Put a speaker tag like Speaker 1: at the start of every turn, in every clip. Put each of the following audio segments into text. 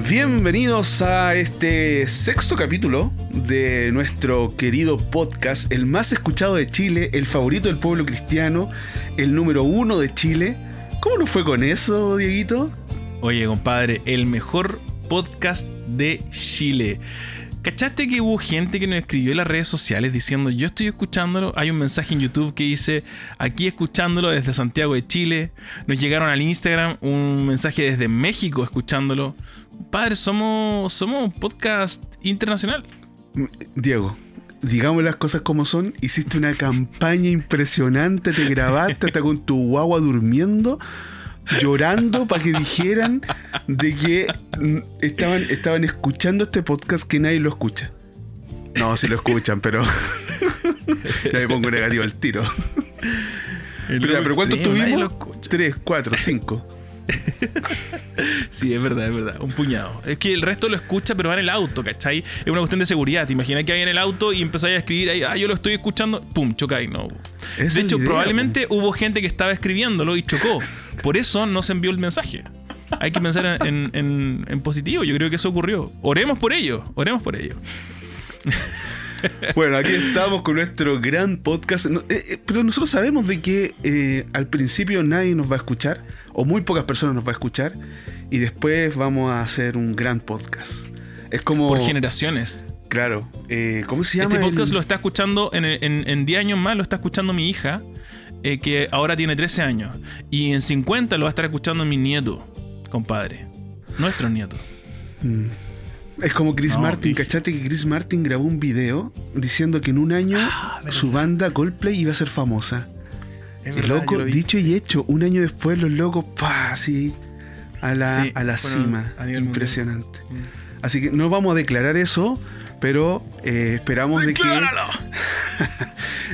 Speaker 1: Bienvenidos a este sexto capítulo de nuestro querido podcast, el más escuchado de Chile, el favorito del pueblo cristiano, el número 1 de Chile. ¿Cómo nos fue con eso, Dieguito?
Speaker 2: Oye, compadre, el mejor podcast de Chile. ¿Cachaste que hubo gente que nos escribió en las redes sociales diciendo yo estoy escuchándolo? Hay un mensaje en YouTube que dice aquí escuchándolo desde Santiago de Chile. Nos llegaron al Instagram un mensaje desde México escuchándolo. Padre, somos un podcast internacional.
Speaker 1: Diego, digamos las cosas como son. Hiciste una campaña impresionante, te grabaste hasta con tu guagua durmiendo, llorando para que dijeran de que estaban escuchando este podcast que nadie lo escucha. No, sí lo escuchan, pero ya me pongo negativo al tiro. Pero ¿cuántos tuvimos? 3, 4, 5.
Speaker 2: Sí, es verdad, un puñado. Es que el resto lo escucha, pero va en el auto, ¿cachai? Es una cuestión de seguridad. Te imaginas que hay en el auto y empezáis a escribir ahí, yo lo estoy escuchando, pum, chocáis, no. De hecho, probablemente hubo gente que estaba escribiéndolo y chocó. Por eso no se envió el mensaje. Hay que pensar en positivo. Yo creo que eso ocurrió. Oremos por ello.
Speaker 1: Bueno, aquí estamos con nuestro gran podcast. Pero nosotros sabemos de que al principio nadie nos va a escuchar, o muy pocas personas nos va a escuchar, y después vamos a hacer un gran podcast. Es como...
Speaker 2: Por generaciones.
Speaker 1: Claro. ¿Cómo se llama?
Speaker 2: Este podcast lo está escuchando en 10 años más, lo está escuchando mi hija, que ahora tiene 13 años. Y en 50 lo va a estar escuchando mi nieto, compadre. Nuestro nieto.
Speaker 1: Es como Chris Martin. ¿Cachate que Chris Martin grabó un video diciendo que en un año su banda Coldplay iba a ser famosa? El loco, dicho y hecho, un año después los locos, así a la cima. Impresionante. Así que no vamos a declarar eso, pero esperamos de que...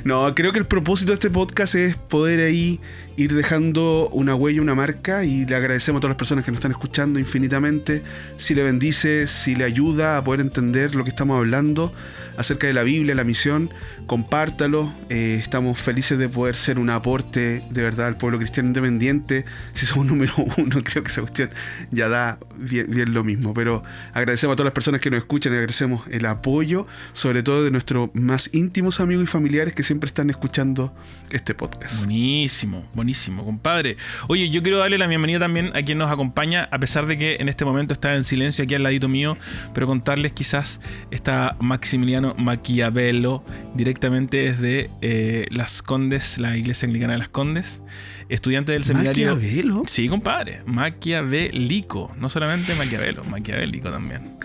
Speaker 1: No, creo que el propósito de este podcast es poder ahí ir dejando una huella, una marca, y le agradecemos a todas las personas que nos están escuchando infinitamente. Si le bendice, si le ayuda a poder entender lo que estamos hablando acerca de la Biblia, la misión, compártalo. Estamos felices de poder ser un aporte de verdad al pueblo cristiano independiente. Si somos número 1, creo que esa cuestión ya da bien lo mismo, pero agradecemos a todas las personas que nos escuchan y agradecemos el apoyo, sobre todo de nuestros más íntimos amigos y familiares que siempre están escuchando este podcast.
Speaker 2: Buenísimo, compadre. Oye, yo quiero darle la bienvenida también a quien nos acompaña, a pesar de que en este momento está en silencio aquí al ladito mío, pero contarles quizás está Maximiliano Maquiavelo, directamente desde Las Condes, la iglesia anglicana de Las Condes, estudiante del seminario.
Speaker 1: ¿Maquiavelo?
Speaker 2: Sí, compadre, maquiavélico, no solamente Maquiavelo, maquiavélico también.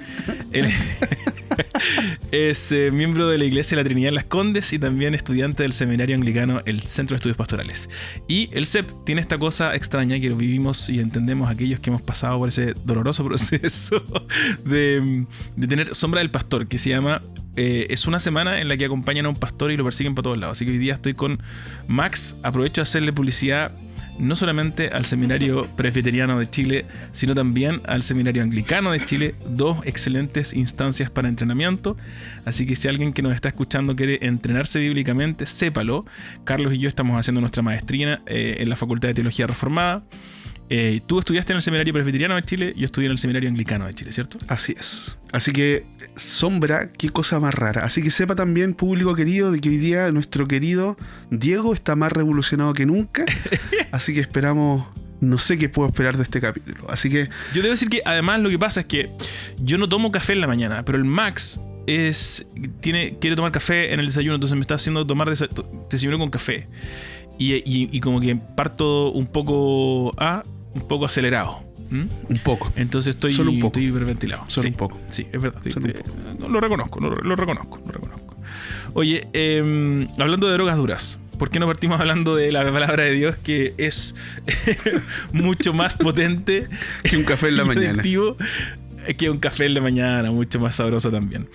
Speaker 2: Él es miembro de la Iglesia de la Trinidad en Las Condes y también estudiante del seminario anglicano, el Centro de Estudios Pastorales. Y el CEP tiene esta cosa extraña que lo vivimos y entendemos aquellos que hemos pasado por ese doloroso proceso de tener Sombra del Pastor, que se llama... es una semana en la que acompañan a un pastor y lo persiguen por todos lados. Así que hoy día estoy con Max. Aprovecho de hacerle publicidad no solamente al Seminario Presbiteriano de Chile, sino también al Seminario Anglicano de Chile, dos excelentes instancias para entrenamiento. Así que si alguien que nos está escuchando quiere entrenarse bíblicamente, sépalo. Carlos y yo estamos haciendo nuestra maestría en la Facultad de Teología Reformada. Tú estudiaste en el Seminario Presbiteriano de Chile, yo estudié en el Seminario Anglicano de Chile, ¿cierto?
Speaker 1: Así es. Así que, Sombra, qué cosa más rara. Así que sepa también, público querido, de que hoy día nuestro querido Diego está más revolucionado que nunca. Así que esperamos... No sé qué puedo esperar de este capítulo. Así que...
Speaker 2: Yo debo decir que además lo que pasa es que yo no tomo café en la mañana, pero el Max quiere tomar café en el desayuno, entonces me está haciendo tomar desayuno con café. Y como que parto un poco acelerado.
Speaker 1: Un poco.
Speaker 2: Entonces estoy hiperventilado.
Speaker 1: Solo un poco.
Speaker 2: Sí, es verdad. Lo reconozco. Oye, hablando de drogas duras, ¿por qué no partimos hablando de la palabra de Dios, que es mucho más potente
Speaker 1: que un café en la mañana?
Speaker 2: Que un café en la mañana, mucho más sabroso también.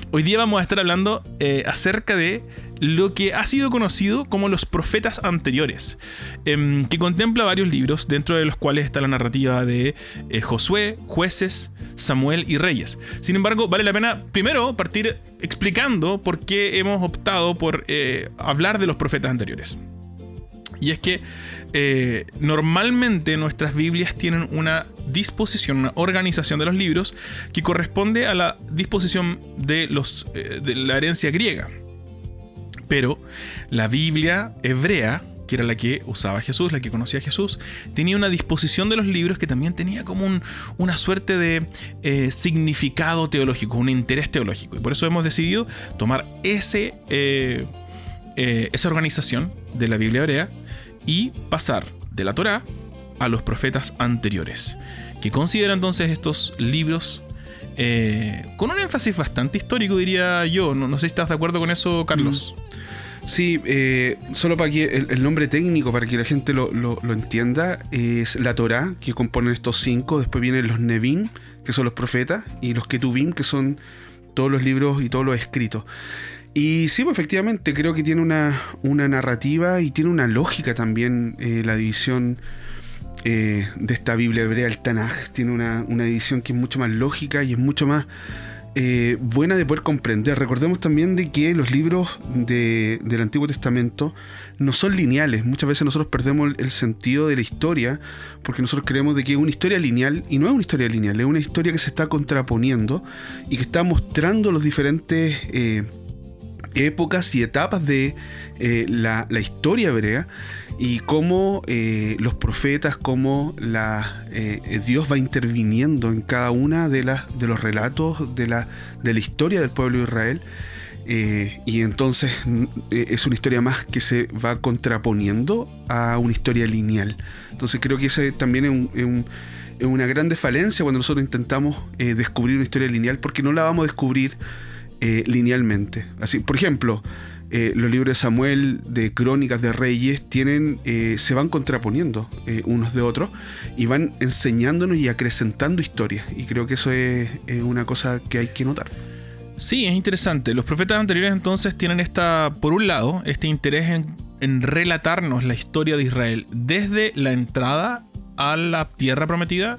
Speaker 2: Hoy día vamos a estar hablando acerca de lo que ha sido conocido como los profetas anteriores, que contempla varios libros, dentro de los cuales está la narrativa de Josué, Jueces, Samuel y Reyes. Sin embargo, vale la pena primero partir explicando por qué hemos optado por hablar de los profetas anteriores. Y es que normalmente nuestras Biblias tienen una disposición, una organización de los libros que corresponde a la disposición de la herencia griega. Pero la Biblia hebrea, que era la que usaba Jesús, la que conocía a Jesús, tenía una disposición de los libros que también tenía como una suerte de significado teológico, un interés teológico. Y por eso hemos decidido tomar esa organización de la Biblia hebrea y pasar de la Torá a los profetas anteriores, que considera entonces estos libros con un énfasis bastante histórico, diría yo. No sé si estás de acuerdo con eso, Carlos.
Speaker 1: Sí, solo para que el nombre técnico, para que la gente lo entienda, es la Torá, que componen estos 5. Después vienen los Nevim, que son los profetas, y los Ketuvim, que son todos los libros y todos los escritos. Y sí, pues efectivamente, creo que tiene una narrativa y tiene una lógica también, la división de esta Biblia hebrea, el Tanaj. Tiene una división que es mucho más lógica y es mucho más buena de poder comprender. Recordemos también de que los libros del Antiguo Testamento no son lineales. Muchas veces nosotros perdemos el sentido de la historia porque nosotros creemos de que es una historia lineal, y no es una historia lineal, es una historia que se está contraponiendo y que está mostrando los diferentes épocas y etapas de la historia hebrea, y cómo los profetas, cómo Dios va interviniendo en cada una de los relatos de la historia del pueblo de Israel. Y entonces es una historia más que se va contraponiendo a una historia lineal. Entonces creo que ese también es una gran falencia cuando nosotros intentamos descubrir una historia lineal, porque no la vamos a descubrir linealmente. Así, por ejemplo, los libros de Samuel, de Crónicas, de Reyes, se van contraponiendo unos de otros y van enseñándonos y acrecentando historias. Y creo que eso es una cosa que hay que notar.
Speaker 2: Sí, es interesante. Los profetas anteriores entonces tienen por un lado, este interés en relatarnos la historia de Israel desde la entrada a la tierra prometida,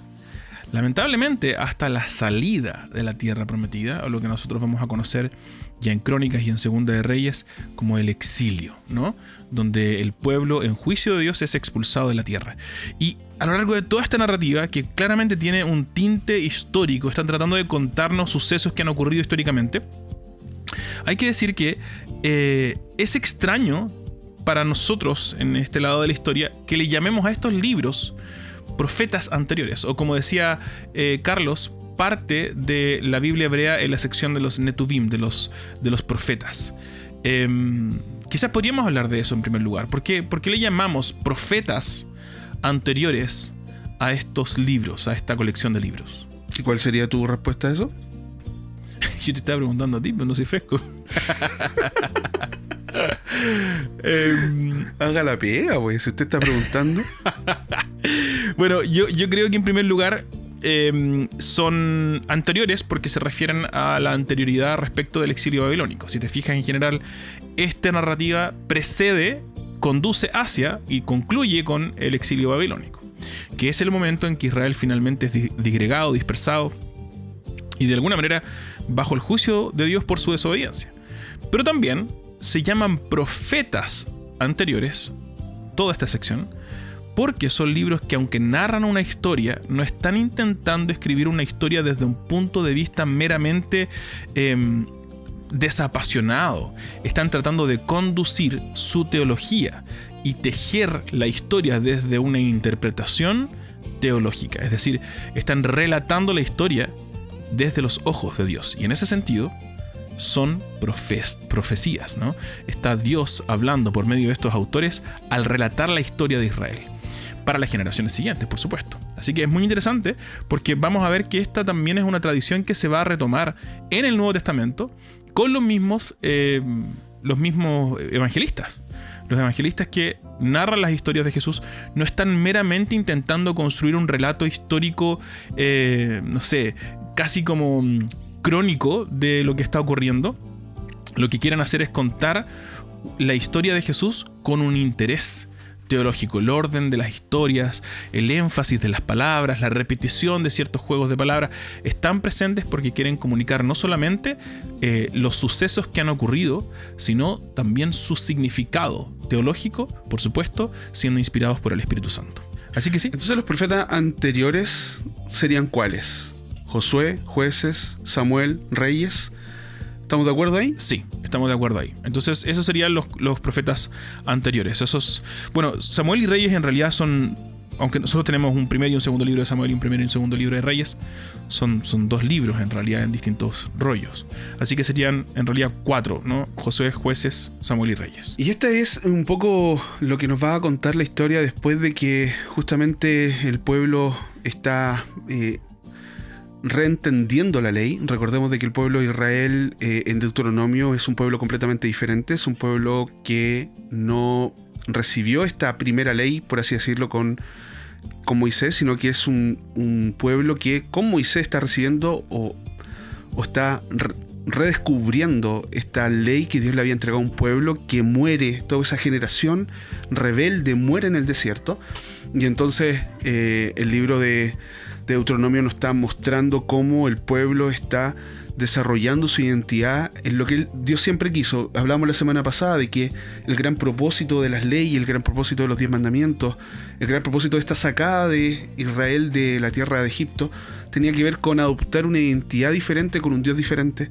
Speaker 2: lamentablemente hasta la salida de la tierra prometida, o lo que nosotros vamos a conocer ya en Crónicas y en Segunda de Reyes como el exilio, ¿no? Donde el pueblo, en juicio de Dios, es expulsado de la tierra. Y a lo largo de toda esta narrativa, que claramente tiene un tinte histórico, están tratando de contarnos sucesos que han ocurrido históricamente, hay que decir que es extraño para nosotros, en este lado de la historia, que le llamemos a estos libros profetas anteriores, o como decía Carlos, parte de la Biblia hebrea en la sección de los Netuvim, de los profetas. Quizás podríamos hablar de eso en primer lugar. ¿Por qué le llamamos profetas anteriores a estos libros, a esta colección de libros?
Speaker 1: ¿Y cuál sería tu respuesta a eso?
Speaker 2: Yo te estaba preguntando a ti, pero no soy fresco.
Speaker 1: Haga la pega, pues, si usted está preguntando.
Speaker 2: Bueno, yo creo que en primer lugar son anteriores porque se refieren a la anterioridad respecto del exilio babilónico. Si te fijas, en general, esta narrativa precede, conduce hacia y concluye con el exilio babilónico, que es el momento en que Israel finalmente es disgregado, dispersado y de alguna manera bajo el juicio de Dios por su desobediencia. Pero también se llaman profetas anteriores, toda esta sección, porque son libros que, aunque narran una historia, no están intentando escribir una historia desde un punto de vista meramente desapasionado. Están tratando de conducir su teología y tejer la historia desde una interpretación teológica. Es decir, están relatando la historia desde los ojos de Dios. Y en ese sentido, son profecías, ¿no? Está Dios hablando por medio de estos autores al relatar la historia de Israel para las generaciones siguientes, por supuesto. Así que es muy interesante porque vamos a ver que esta también es una tradición que se va a retomar en el Nuevo Testamento con los mismos evangelistas. Los evangelistas que narran las historias de Jesús no están meramente intentando construir un relato histórico, casi como crónico de lo que está ocurriendo. Lo que quieren hacer es contar la historia de Jesús con un interés, teológico, el orden de las historias, el énfasis de las palabras, la repetición de ciertos juegos de palabras, están presentes porque quieren comunicar no solamente los sucesos que han ocurrido, sino también su significado teológico, por supuesto, siendo inspirados por el Espíritu Santo. Así que sí.
Speaker 1: Entonces los profetas anteriores serían ¿cuáles? Josué, Jueces, Samuel, Reyes. ¿Estamos de acuerdo ahí?
Speaker 2: Sí, estamos de acuerdo ahí. Entonces, esos serían los profetas anteriores. Bueno, Samuel y Reyes en realidad son, aunque nosotros tenemos un primer y un segundo libro de Samuel y un primer y un segundo libro de Reyes, son 2 libros en realidad en distintos rollos. Así que serían en realidad 4, ¿no? Josué, Jueces, Samuel y Reyes.
Speaker 1: Y esta es un poco lo que nos va a contar la historia después de que justamente el pueblo está reentendiendo la ley. Recordemos de que el pueblo de Israel en Deuteronomio es un pueblo completamente diferente. Es un pueblo que no recibió esta primera ley, por así decirlo, con Moisés, sino que es un pueblo que con Moisés está recibiendo o está redescubriendo esta ley que Dios le había entregado a un pueblo que muere. Toda esa generación rebelde muere en el desierto. Y entonces el libro de Deuteronomio nos está mostrando cómo el pueblo está desarrollando su identidad en lo que Dios siempre quiso. Hablamos la semana pasada de que el gran propósito de las leyes, el gran propósito de los 10 mandamientos, el gran propósito de esta sacada de Israel de la tierra de Egipto tenía que ver con adoptar una identidad diferente, con un Dios diferente,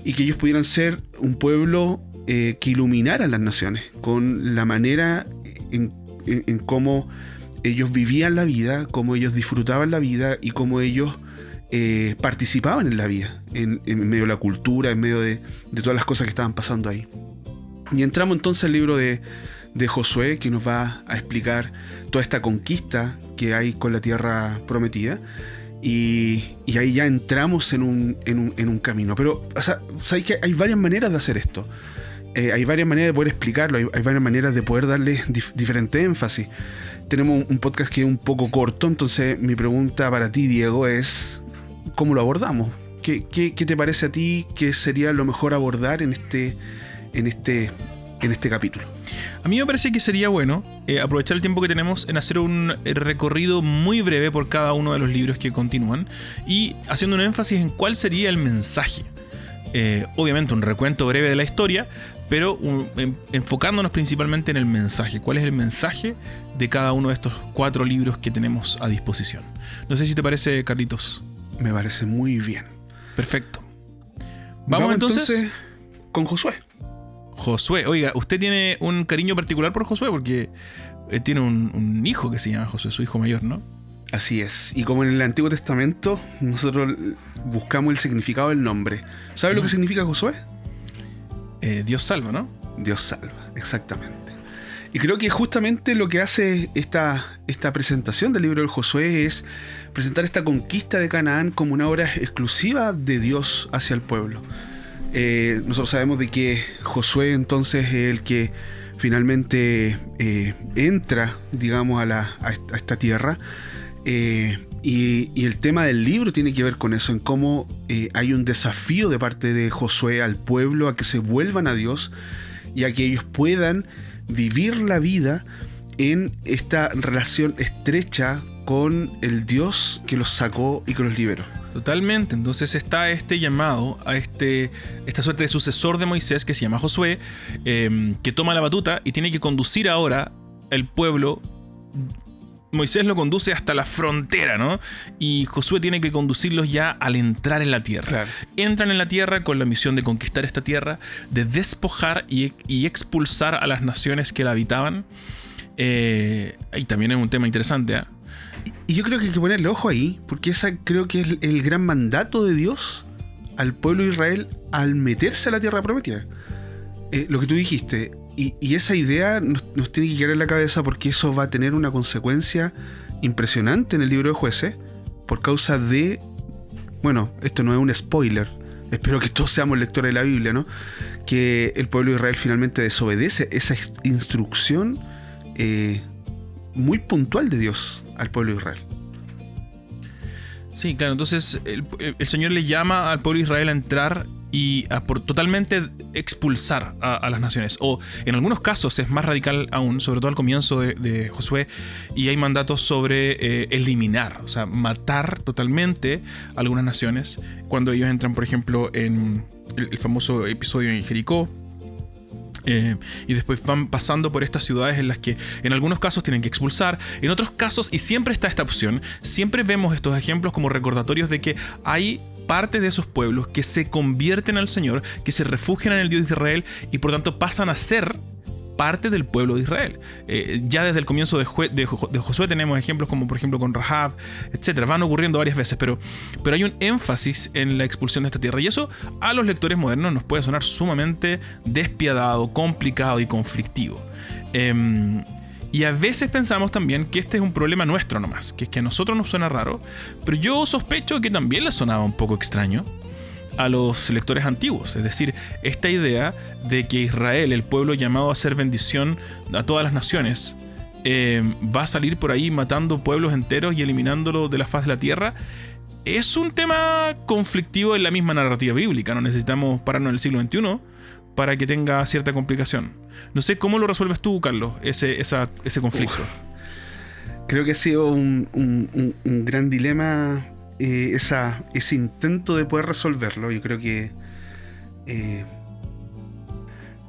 Speaker 1: y que ellos pudieran ser un pueblo que iluminara a las naciones con la manera en cómo ellos vivían la vida, cómo ellos disfrutaban la vida y cómo ellos participaban en la vida, en medio de la cultura, en medio de todas las cosas que estaban pasando ahí. Y entramos entonces al libro de Josué, que nos va a explicar toda esta conquista que hay con la tierra prometida. Y ahí ya entramos en un camino. Pero, o sea, ¿sabes que hay varias maneras de hacer esto? Hay varias maneras de poder explicarlo, hay varias maneras de poder darle diferente énfasis. Tenemos un podcast que es un poco corto, entonces mi pregunta para ti, Diego, es ¿cómo lo abordamos? ¿Qué te parece a ti que sería lo mejor abordar en este capítulo?
Speaker 2: A mí me parece que sería bueno aprovechar el tiempo que tenemos en hacer un recorrido muy breve por cada uno de los libros que continúan y haciendo un énfasis en cuál sería el mensaje. Obviamente un recuento breve de la historia, pero enfocándonos principalmente en el mensaje. ¿Cuál es el mensaje de cada uno de estos 4 libros que tenemos a disposición? No sé si te parece, Carlitos.
Speaker 1: Me parece muy bien.
Speaker 2: Perfecto. Vamos entonces
Speaker 1: con Josué.
Speaker 2: Josué. Oiga, usted tiene un cariño particular por Josué porque tiene un hijo que se llama Josué, su hijo mayor, ¿no?
Speaker 1: Así es. Y como en el Antiguo Testamento, nosotros buscamos el significado del nombre. ¿Sabes lo que significa Josué?
Speaker 2: Dios salva, ¿no?
Speaker 1: Dios salva, exactamente. Y creo que justamente lo que hace esta presentación del libro del Josué es presentar esta conquista de Canaán como una obra exclusiva de Dios hacia el pueblo. Nosotros sabemos de que Josué entonces es el que finalmente entra, digamos, a esta tierra. Y el tema del libro tiene que ver con eso, en cómo hay un desafío de parte de Josué al pueblo a que se vuelvan a Dios y a que ellos puedan vivir la vida en esta relación estrecha con el Dios que los sacó y que los liberó.
Speaker 2: Totalmente, entonces está este llamado a esta suerte de sucesor de Moisés que se llama Josué, que toma la batuta y tiene que conducir ahora el pueblo. Moisés lo conduce hasta la frontera, ¿no? Y Josué tiene que conducirlos ya al entrar en la tierra.
Speaker 1: Claro.
Speaker 2: Entran en la tierra con la misión de conquistar esta tierra, de despojar y expulsar a las naciones que la habitaban. Y también es un tema interesante, ¿eh?
Speaker 1: Y yo creo que hay que ponerle ojo ahí, porque esa creo que es el gran mandato de Dios al pueblo de Israel al meterse a la tierra prometida. Lo que tú dijiste. Y esa idea nos tiene que quedar en la cabeza porque eso va a tener una consecuencia impresionante en el libro de Jueces por causa de... Bueno, esto no es un spoiler. Espero que todos seamos lectores de la Biblia, ¿no? Que el pueblo de Israel finalmente desobedece esa instrucción muy puntual de Dios al pueblo de Israel.
Speaker 2: Sí, claro. Entonces el Señor le llama al pueblo de Israel a entrar y a por totalmente expulsar a las naciones. O en algunos casos es más radical aún, sobre todo al comienzo de Josué, y hay mandatos sobre eliminar, o sea, matar totalmente a algunas naciones. Cuando ellos entran, por ejemplo, en el famoso episodio en Jericó, y después van pasando por estas ciudades en las que en algunos casos tienen que expulsar, en otros casos, y siempre está esta opción, siempre vemos estos ejemplos como recordatorios de que hay parte de esos pueblos que se convierten al Señor, que se refugian en el Dios de Israel y por tanto pasan a ser parte del pueblo de Israel. Ya desde el comienzo de Josué tenemos ejemplos como por ejemplo con Rahab, etc. Van ocurriendo varias veces, pero hay un énfasis en la expulsión de esta tierra, y eso a los lectores modernos nos puede sonar sumamente despiadado, complicado y conflictivo. Y a veces pensamos también que este es un problema nuestro nomás, que es que a nosotros nos suena raro, pero yo sospecho que también les sonaba un poco extraño a los lectores antiguos. Es decir, esta idea de que Israel, el pueblo llamado a ser bendición a todas las naciones, va a salir por ahí matando pueblos enteros y eliminándolo de la faz de la tierra, es un tema conflictivo en la misma narrativa bíblica. No necesitamos pararnos en el siglo XXI para que tenga cierta complicación. No sé cómo lo resuelves tú, Carlos, ese conflicto.
Speaker 1: Creo que ha sido un gran dilema ese intento de poder resolverlo. Yo creo que de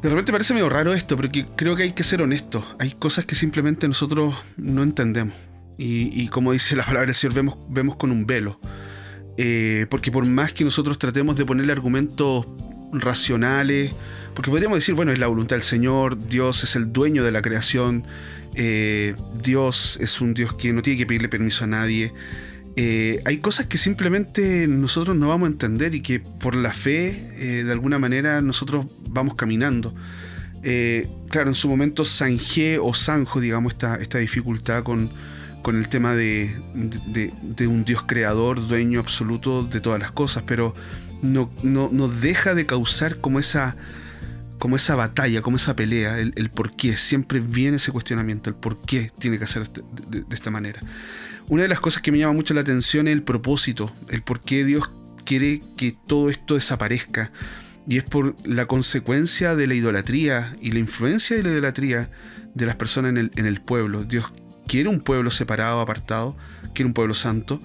Speaker 1: repente parece medio raro esto, pero creo que hay que ser honestos. Hay cosas que simplemente nosotros no entendemos. Y como dice la palabra del Señor, vemos con un velo. Porque por más que nosotros tratemos de ponerle argumentos racionales, porque podríamos decir, bueno, es la voluntad del Señor, Dios es el dueño de la creación, Dios es un Dios que no tiene que pedirle permiso a nadie. Hay cosas que simplemente nosotros no vamos a entender y que por la fe, de alguna manera, nosotros vamos caminando. Claro, en su momento zanjé o zanjo, digamos, esta dificultad con el tema de un Dios creador, dueño absoluto de todas las cosas, pero no deja de causar como esa batalla, como esa pelea, el por qué. Siempre viene ese cuestionamiento, el por qué tiene que hacer de esta manera. Una de las cosas que me llama mucho la atención es el propósito, el por qué Dios quiere que todo esto desaparezca. Y es por la consecuencia de la idolatría y la influencia de la idolatría de las personas en el pueblo. Dios quiere un pueblo separado, apartado, quiere un pueblo santo,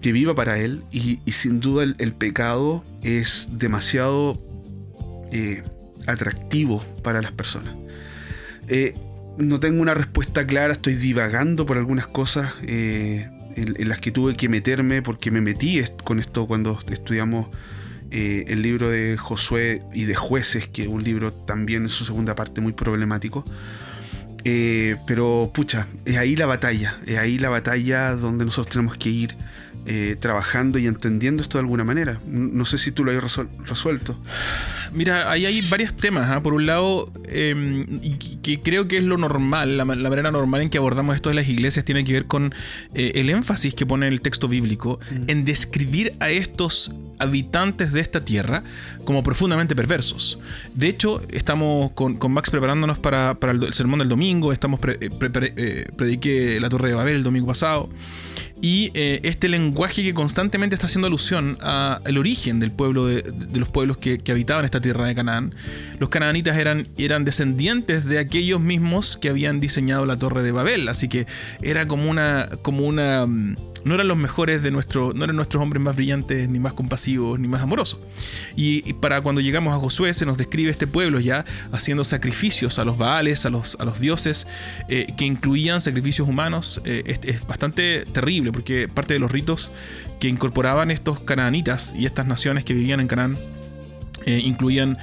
Speaker 1: que viva para Él, y sin duda el pecado es demasiado atractivo para las personas. No tengo una respuesta clara, estoy divagando por algunas cosas en las que tuve que meterme, porque me metí con esto cuando estudiamos el libro de Josué y de Jueces, que es un libro también en su segunda parte muy problemático. Pero pucha, es ahí la batalla donde nosotros tenemos que ir trabajando y entendiendo esto de alguna manera. No sé si tú lo has resuelto.
Speaker 2: Mira, ahí hay varios temas. Por un lado, que creo que es lo normal, la manera normal en que abordamos esto de las iglesias tiene que ver con el énfasis que pone el texto bíblico en describir a estos habitantes de esta tierra como profundamente perversos. De hecho, estamos con Max preparándonos para el sermón del domingo. Prediqué la Torre de Babel el domingo pasado. Y este lenguaje que constantemente está haciendo alusión al origen del pueblo de los pueblos que habitaban esta tierra de Canaán. Los canaanitas eran descendientes de aquellos mismos que habían diseñado la Torre de Babel, así que era como una no eran los mejores no eran nuestros hombres más brillantes, ni más compasivos, ni más amorosos. Y para cuando llegamos a Josué se nos describe este pueblo ya haciendo sacrificios a los Baales, a los dioses, que incluían sacrificios humanos. Es bastante terrible, porque parte de los ritos que incorporaban estos canaanitas y estas naciones que vivían en Canaán incluían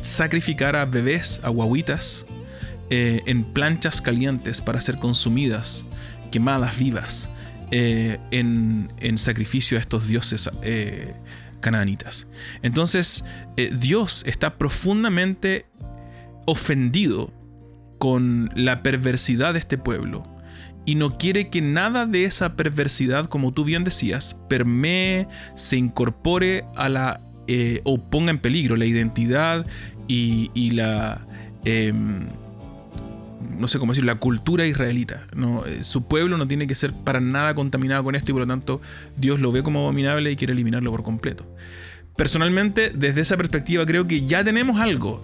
Speaker 2: sacrificar a bebés, a guaguitas, en planchas calientes para ser consumidas, quemadas vivas, en sacrificio a estos dioses canaanitas. Entonces Dios está profundamente ofendido con la perversidad de este pueblo y no quiere que nada de esa perversidad, como tú bien decías, permee, se incorpore a la o ponga en peligro la identidad y la no sé cómo decir, la cultura israelita, ¿no? Su pueblo no tiene que ser para nada contaminado con esto, y por lo tanto Dios lo ve como abominable y quiere eliminarlo por completo. Personalmente, desde esa perspectiva, creo que ya tenemos algo.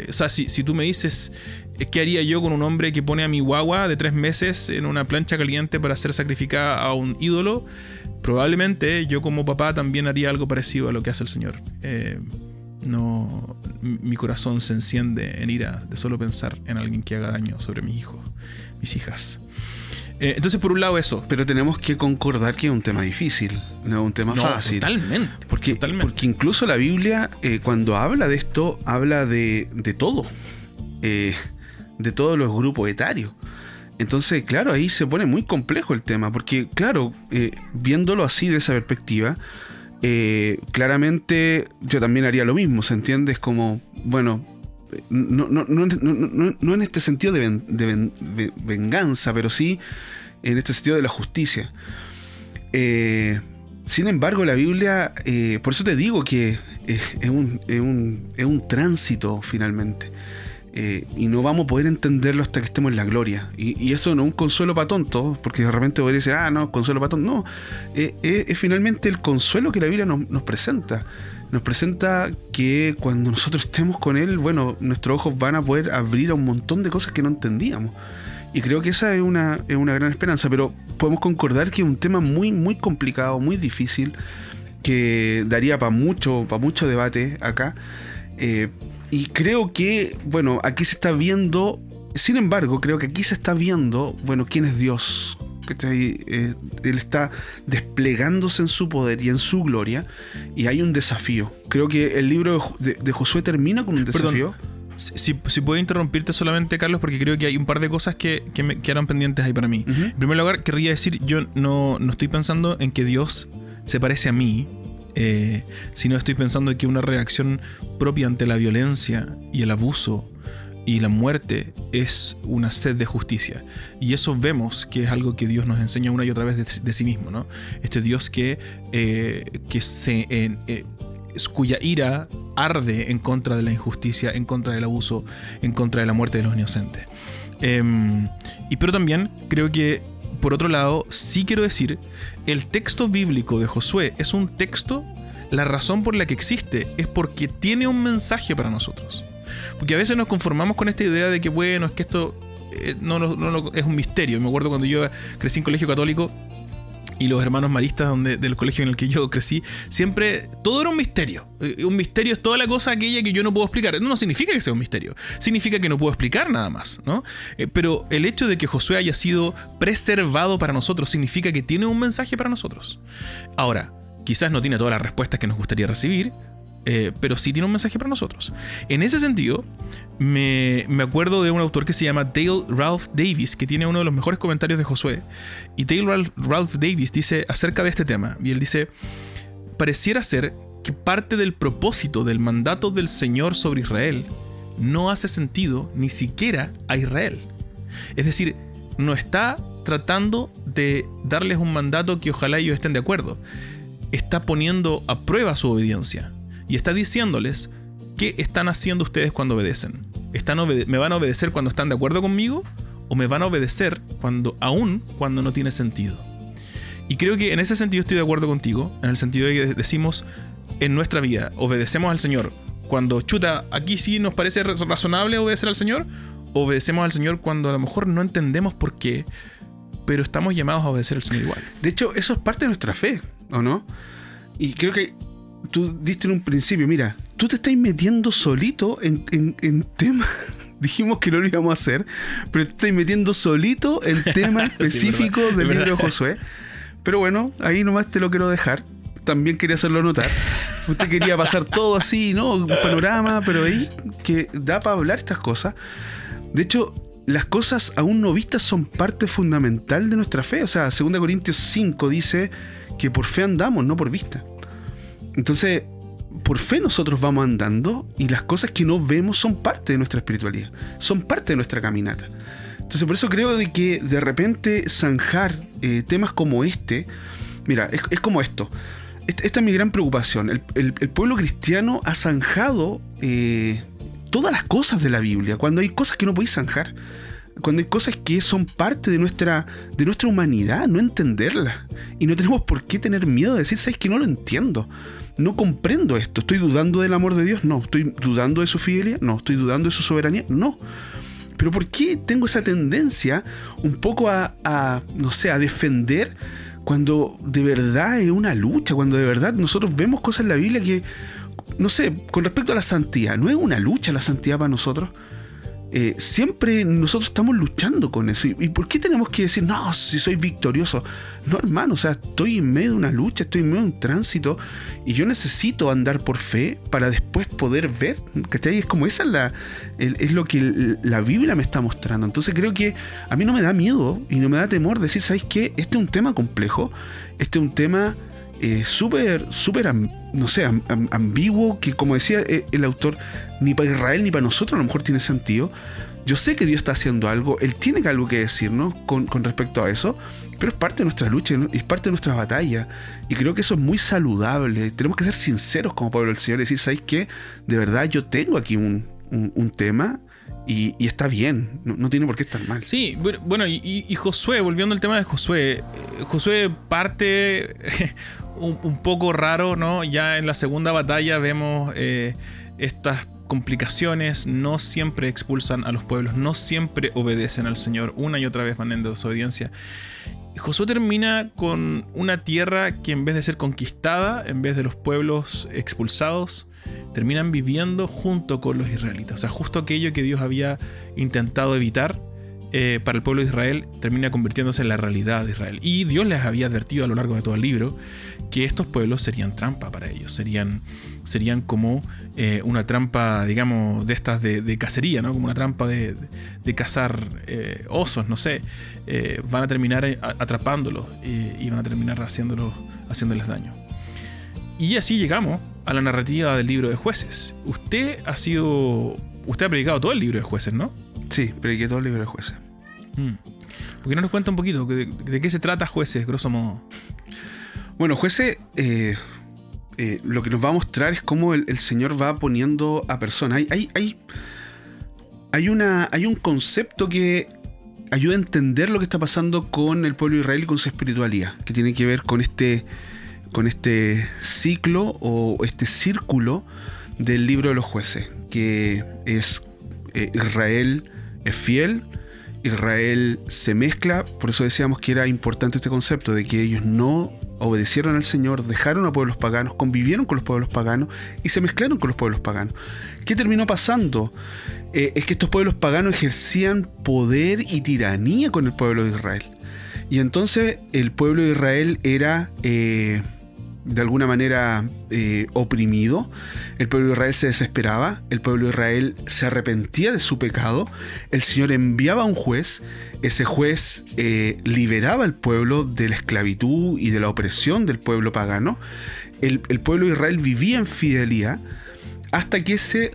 Speaker 2: O sea, si tú me dices, ¿qué haría yo con un hombre que pone a mi guagua de 3 meses en una plancha caliente para ser sacrificada a un ídolo? Probablemente yo como papá también haría algo parecido a lo que hace el Señor. Mi corazón se enciende en ira de solo pensar en alguien que haga daño sobre mis hijos, mis hijas. Entonces, por un lado eso.
Speaker 1: Pero tenemos que concordar que es un tema difícil, no es un tema fácil.
Speaker 2: Totalmente.
Speaker 1: Porque incluso la Biblia, cuando habla de esto, habla de todo. De todos los grupos etarios. Entonces, claro, ahí se pone muy complejo el tema. Porque, claro, viéndolo así de esa perspectiva, claramente yo también haría lo mismo. ¿Se entiende? Es como, bueno, no en este sentido de venganza, pero sí en este sentido de la justicia. Sin embargo, la Biblia, por eso te digo que es un tránsito finalmente. Y no vamos a poder entenderlo hasta que estemos en la gloria. Y eso no es un consuelo para tontos, porque de repente podría decir, no, consuelo para tontos. No, es finalmente el consuelo que la Biblia nos presenta. Nos presenta que cuando nosotros estemos con Él, bueno, nuestros ojos van a poder abrir a un montón de cosas que no entendíamos. Y creo que esa es una gran esperanza, pero podemos concordar que es un tema muy, muy complicado, muy difícil, que daría para mucho debate acá. Y creo que, bueno, aquí se está viendo, sin embargo, creo que aquí se está viendo, bueno, quién es Dios. Él está desplegándose en su poder y en su gloria, y hay un desafío. Creo que el libro de Josué termina con un desafío.
Speaker 2: Perdón, si puedo interrumpirte solamente, Carlos, porque creo que hay un par de cosas que me quedaron pendientes ahí para mí. Uh-huh. En primer lugar, querría decir, yo no estoy pensando en que Dios se parece a mí, sino estoy pensando en que una reacción propia ante la violencia y el abuso y la muerte es una sed de justicia. Y eso vemos que es algo que Dios nos enseña una y otra vez de sí mismo, ¿no? Este Dios cuya ira arde en contra de la injusticia, en contra del abuso, en contra de la muerte de los inocentes. Pero también creo que, por otro lado, sí quiero decir, el texto bíblico de Josué es un texto, la razón por la que existe es porque tiene un mensaje para nosotros. Porque a veces nos conformamos con esta idea de que, bueno, es que esto no es un misterio. Me acuerdo cuando yo crecí en colegio católico y los hermanos maristas del colegio en el que yo crecí, siempre todo era un misterio. Un misterio es toda la cosa aquella que yo no puedo explicar. No significa que sea un misterio, significa que no puedo explicar nada más, ¿no? Pero el hecho de que Josué haya sido preservado para nosotros significa que tiene un mensaje para nosotros. Ahora, quizás no tiene todas las respuestas que nos gustaría recibir, pero sí tiene un mensaje para nosotros. En ese sentido, me acuerdo de un autor que se llama Dale Ralph Davis, que tiene uno de los mejores comentarios de Josué. Y Dale Ralph Davis dice acerca de este tema, y él dice: pareciera ser que parte del propósito del mandato del Señor sobre Israel no hace sentido ni siquiera a Israel. Es decir, no está tratando de darles un mandato que ojalá ellos estén de acuerdo. Está poniendo a prueba su obediencia. Y está diciéndoles, ¿qué están haciendo ustedes cuando obedecen? ¿Me van a obedecer cuando están de acuerdo conmigo? ¿O me van a obedecer aún cuando no tiene sentido? Y creo que en ese sentido estoy de acuerdo contigo, en el sentido de que decimos en nuestra vida, obedecemos al Señor cuando, aquí sí nos parece razonable obedecer al Señor, obedecemos al Señor cuando a lo mejor no entendemos por qué, pero estamos llamados a obedecer al Señor igual.
Speaker 1: De hecho, eso es parte de nuestra fe, ¿o no? Y creo que tú diste en un principio, mira, tú te estás metiendo solito en temas. Dijimos que no lo íbamos a hacer, pero te estás metiendo solito en temas específicos sí, del libro de Josué. Pero bueno, ahí nomás te lo quiero dejar. También quería hacerlo notar. Usted quería pasar todo así, ¿no? Un panorama, pero ahí que da para hablar estas cosas. De hecho, las cosas aún no vistas son parte fundamental de nuestra fe. O sea, 2 Corintios 5 dice que por fe andamos, no por vista. Entonces, por fe nosotros vamos andando y las cosas que no vemos son parte de nuestra espiritualidad, son parte de nuestra caminata. Entonces, por eso creo de que de repente zanjar temas como este, mira, es como esto. Esta es mi gran preocupación. El pueblo cristiano ha zanjado todas las cosas de la Biblia, cuando hay cosas que no podéis zanjar. cuando hay cosas que son parte de nuestra humanidad, no entenderlas. Y no tenemos por qué tener miedo de decir, ¿sabes que no lo entiendo? No comprendo esto. ¿Estoy dudando del amor de Dios? No. ¿Estoy dudando de su fidelidad? No. ¿Estoy dudando de su soberanía? No. Pero ¿por qué tengo esa tendencia un poco a defender cuando de verdad es una lucha? Cuando de verdad nosotros vemos cosas en la Biblia que, no sé, con respecto a la santidad, ¿no es una lucha la santidad para nosotros? Siempre nosotros estamos luchando con eso. ¿Y por qué tenemos que decir, no, si soy victorioso? No, hermano, o sea, estoy en medio de una lucha, estoy en medio de un tránsito y yo necesito andar por fe para después poder ver, ¿cachai? Es como esa es lo que la Biblia me está mostrando. Entonces creo que a mí no me da miedo y no me da temor decir, ¿sabes qué? Este es un tema complejo, este es un tema súper, no sé, ambiguo, que como decía el autor, ni para Israel ni para nosotros a lo mejor tiene sentido. Yo sé que Dios está haciendo algo, Él tiene algo que decirnos con respecto a eso, pero es parte de nuestra lucha, ¿no? Es parte de nuestra batalla, y creo que eso es muy saludable. Tenemos que ser sinceros como pueblo del Señor y decir, ¿sabes qué? De verdad yo tengo aquí un tema. Y está bien, no tiene por qué estar mal.
Speaker 2: Sí, bueno, y Josué, volviendo al tema de Josué, Josué parte un poco raro, ¿no? Ya en la segunda batalla vemos estas complicaciones, no siempre expulsan a los pueblos, no siempre obedecen al Señor, una y otra vez van en desobediencia. Josué termina con una tierra que en vez de ser conquistada, en vez de los pueblos expulsados, terminan viviendo junto con los israelitas. O sea, justo aquello que Dios había intentado evitar para el pueblo de Israel termina convirtiéndose en la realidad de Israel. Y Dios les había advertido a lo largo de todo el libro que estos pueblos serían trampa para ellos. Serían como una trampa, digamos, de estas de cacería, ¿no? Como una trampa de cazar osos, no sé. Van a terminar atrapándolos y van a terminar haciéndoles daño. Y así llegamos a la narrativa del libro de Jueces. Usted ha predicado todo el libro de Jueces, ¿no?
Speaker 1: Sí, prediqué todo el libro de Jueces.
Speaker 2: ¿Por qué no nos cuenta un poquito de qué se trata Jueces, grosso modo?
Speaker 1: Bueno, Jueces, lo que nos va a mostrar es cómo el Señor va poniendo a personas. Hay un concepto que ayuda a entender lo que está pasando con el pueblo de Israel y con su espiritualidad, que tiene que ver con este ciclo o este círculo del libro de los Jueces, que es Israel es fiel, Israel se mezcla. Por eso decíamos que era importante este concepto de que ellos no obedecieron al Señor, dejaron a pueblos paganos, convivieron con los pueblos paganos y se mezclaron con los pueblos paganos. ¿Qué terminó pasando? Es que estos pueblos paganos ejercían poder y tiranía con el pueblo de Israel. Y entonces el pueblo de Israel era de alguna manera oprimido. El pueblo de Israel se desesperaba, el pueblo de Israel se arrepentía de su pecado, el Señor enviaba a un juez, ese juez liberaba al pueblo de la esclavitud y de la opresión del pueblo pagano. El pueblo de Israel vivía en fidelidad hasta que ese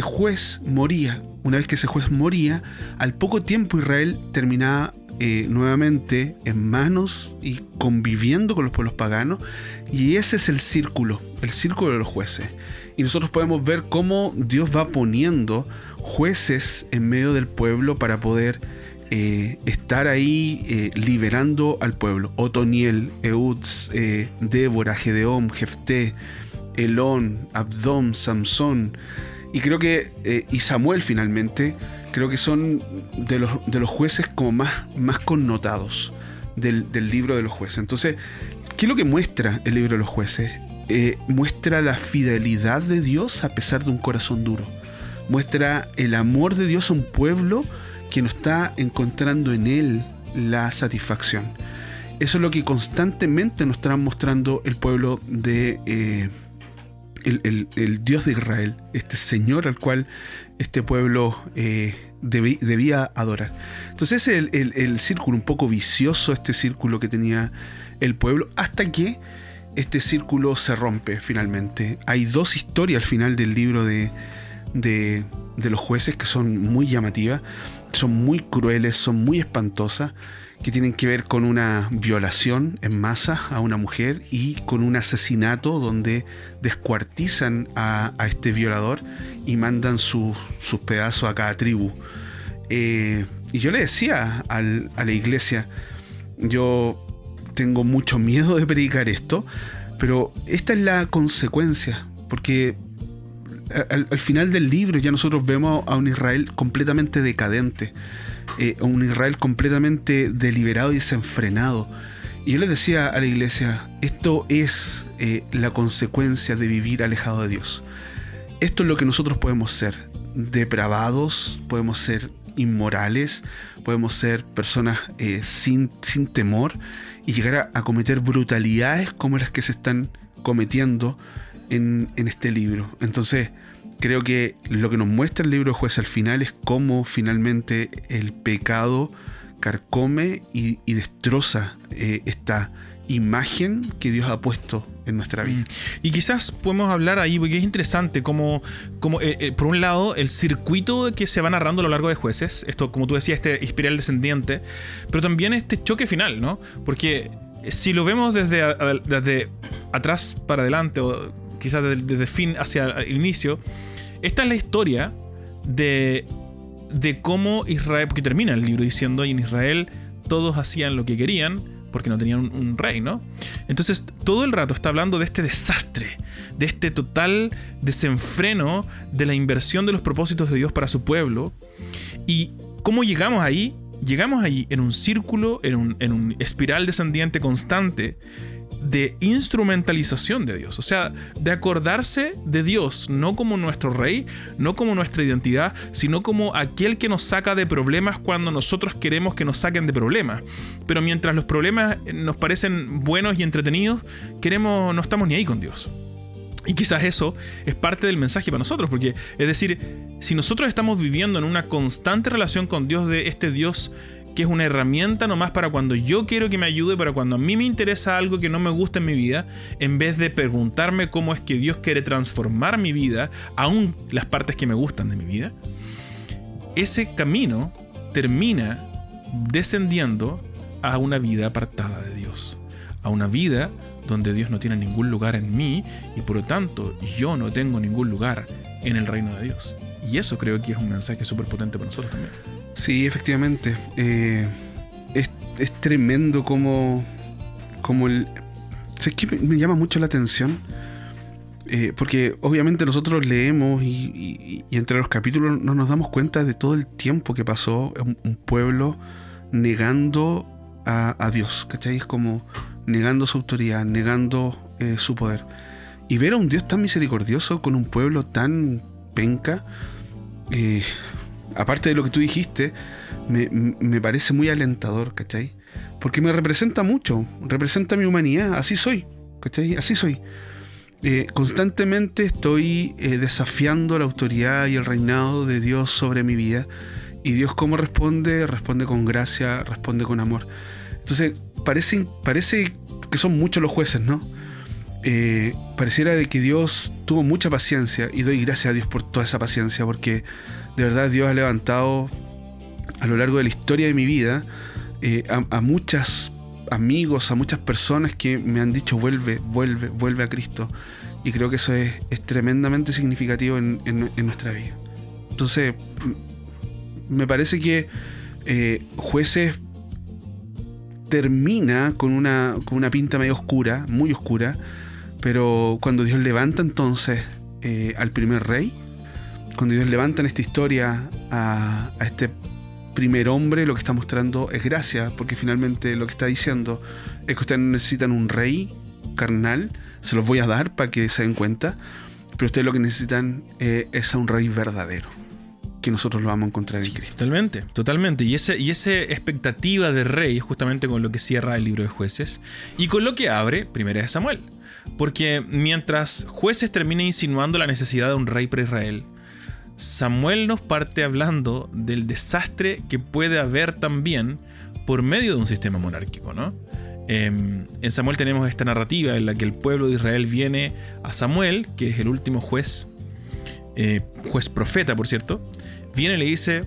Speaker 1: juez moría. Una vez que ese juez moría, al poco tiempo Israel terminaba nuevamente en manos y conviviendo con los pueblos paganos, y ese es el círculo de los jueces. Y nosotros podemos ver cómo Dios va poniendo jueces en medio del pueblo para poder estar ahí liberando al pueblo. Otoniel, Ehud, Débora, Gedeón, Jefté, Elón, Abdón, Samsón, y creo que y Samuel finalmente. Creo que son de los jueces como más connotados del libro de los jueces. Entonces, ¿qué es lo que muestra el libro de los jueces? Muestra la fidelidad de Dios a pesar de un corazón duro. Muestra el amor de Dios a un pueblo que no está encontrando en él la satisfacción. Eso es lo que constantemente nos está mostrando el pueblo de el Dios de Israel, este Señor al cual este pueblo debía adorar. Entonces el círculo un poco vicioso, este círculo que tenía el pueblo, hasta que este círculo se rompe finalmente. Hay dos historias al final del libro de los jueces que son muy llamativas, son muy crueles, son muy espantosas, que tienen que ver con una violación en masa a una mujer y con un asesinato donde descuartizan a este violador y mandan sus pedazos a cada tribu. Y yo le decía a la iglesia, yo tengo mucho miedo de predicar esto, pero esta es la consecuencia, porque al final del libro ya nosotros vemos a un Israel completamente decadente, a un Israel completamente deliberado y desenfrenado. Y yo les decía a la iglesia, esto es la consecuencia de vivir alejado de Dios. Esto es lo que nosotros podemos ser: depravados, podemos ser inmorales, podemos ser personas sin temor y llegar a cometer brutalidades como las que se están cometiendo en este libro. Entonces creo que lo que nos muestra el libro de Jueces al final es cómo finalmente el pecado carcome y destroza esta imagen que Dios ha puesto en nuestra vida.
Speaker 2: Y quizás podemos hablar ahí, porque es interesante como por un lado el circuito que se va narrando a lo largo de Jueces, esto como tú decías, este espiral descendiente, pero también este choque final, ¿no? Porque si lo vemos desde atrás para adelante, o quizás desde fin hacia el inicio, esta es la historia de cómo Israel, porque termina el libro diciendo, y en Israel todos hacían lo que querían porque no tenían un rey, ¿no? Entonces todo el rato está hablando de este desastre, de este total desenfreno de la inversión de los propósitos de Dios para su pueblo. ¿Y cómo llegamos ahí? Llegamos ahí en un círculo, en un espiral descendiente constante de instrumentalización de Dios, o sea, de acordarse de Dios no como nuestro rey, no como nuestra identidad, sino como aquel que nos saca de problemas cuando nosotros queremos que nos saquen de problemas. Pero mientras los problemas nos parecen buenos y entretenidos, no estamos ni ahí con Dios. Y quizás eso es parte del mensaje para nosotros, porque es decir, si nosotros estamos viviendo en una constante relación con Dios, de este Dios que es una herramienta nomás para cuando yo quiero que me ayude, para cuando a mí me interesa algo que no me gusta en mi vida, en vez de preguntarme cómo es que Dios quiere transformar mi vida, aún las partes que me gustan de mi vida, ese camino termina descendiendo a una vida apartada de Dios, a una vida donde Dios no tiene ningún lugar en mí y por lo tanto yo no tengo ningún lugar en el reino de Dios. Y eso creo que es un mensaje súper potente para nosotros también.
Speaker 1: Sí, efectivamente. Es tremendo como el... ¿Sabes qué? Me llama mucho la atención. Porque obviamente nosotros leemos y entre los capítulos no nos damos cuenta de todo el tiempo que pasó un pueblo negando a Dios, ¿cachai? Es como negando su autoridad, negando su poder. Y ver a un Dios tan misericordioso con un pueblo tan penca, aparte de lo que tú dijiste, me parece muy alentador, ¿cachai? Porque me representa mucho, representa mi humanidad, así soy, ¿cachai? Así soy. Constantemente estoy desafiando la autoridad y el reinado de Dios sobre mi vida. Y Dios, ¿cómo responde? Responde con gracia, responde con amor. Entonces, parece que son muchos los jueces, ¿no? Pareciera de que Dios tuvo mucha paciencia, y doy gracias a Dios por toda esa paciencia, porque de verdad Dios ha levantado a lo largo de la historia de mi vida a muchos amigos, a muchas personas que me han dicho vuelve a Cristo, y creo que eso es tremendamente significativo en nuestra vida. Entonces me parece que Jueces termina con una pinta medio oscura, muy oscura, pero cuando Dios levanta entonces al primer rey, cuando Dios levanta en esta historia a este primer hombre, lo que está mostrando es gracia, porque finalmente lo que está diciendo es que ustedes no necesitan un rey carnal, se los voy a dar para que se den cuenta, pero ustedes lo que necesitan es a un rey verdadero, que nosotros lo vamos a encontrar en Cristo.
Speaker 2: Totalmente. Y esa expectativa de rey es justamente con lo que cierra el libro de Jueces y con lo que abre Primera de Samuel. Porque mientras Jueces termina insinuando la necesidad de un rey para Israel, Samuel nos parte hablando del desastre que puede haber también por medio de un sistema monárquico, ¿no? En Samuel tenemos esta narrativa en la que el pueblo de Israel viene a Samuel, que es el último juez profeta, por cierto. Viene y le dice: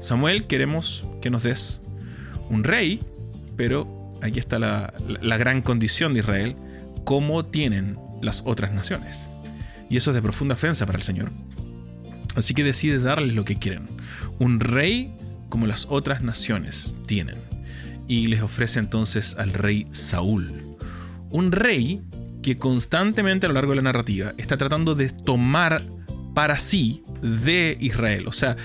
Speaker 2: Samuel, queremos que nos des un rey, pero aquí está la gran condición de Israel, como tienen las otras naciones. Y eso es de profunda ofensa para el Señor. Así que decide darles lo que quieren. Un rey como las otras naciones tienen. Y les ofrece entonces al rey Saúl. Un rey que constantemente a lo largo de la narrativa está tratando de tomar para sí de Israel. O sea,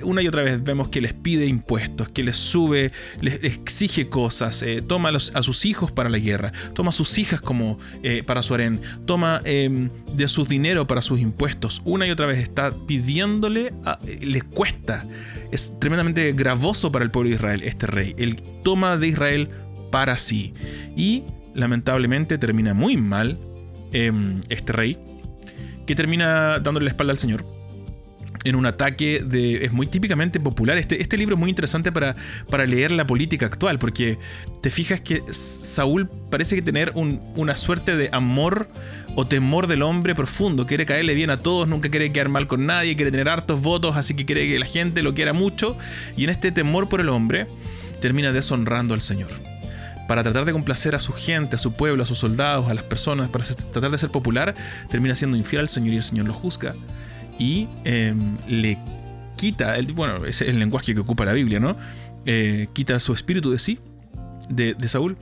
Speaker 2: una y otra vez vemos que les pide impuestos, que les sube, les exige cosas, toma a sus hijos para la guerra, toma a sus hijas como para su harén, toma de su dinero para sus impuestos. Una y otra vez está pidiéndole, les cuesta. Es tremendamente gravoso para el pueblo de Israel este rey. Él toma de Israel para sí. Y lamentablemente termina muy mal este rey, que termina dándole la espalda al Señor en un ataque es muy típicamente popular. Este libro es muy interesante para leer la política actual, porque te fijas que Saúl parece que tener una suerte de amor o temor del hombre profundo. Quiere caerle bien a todos, nunca quiere quedar mal con nadie, quiere tener hartos votos, así que quiere que la gente lo quiera mucho. Y en este temor por el hombre termina deshonrando al Señor. Para tratar de complacer a su gente, a su pueblo, a sus soldados, a las personas, para tratar de ser popular, termina siendo infiel al Señor y el Señor lo juzga. Y le quita, bueno, ese es el lenguaje que ocupa la Biblia, ¿no? Quita su espíritu de sí, de Saúl.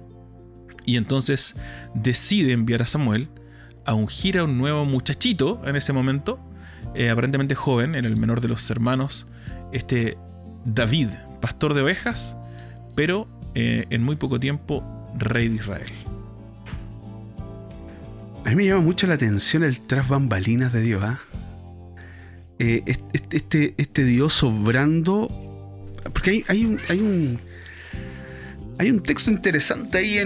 Speaker 2: Y entonces decide enviar a Samuel a ungir a un nuevo muchachito en ese momento, aparentemente joven, era el menor de los hermanos, David, pastor de ovejas, pero en muy poco tiempo rey de Israel.
Speaker 1: A mí me llama mucho la atención el tras bambalinas de Dios, ¿ah? Este Dios obrando, porque hay un texto interesante ahí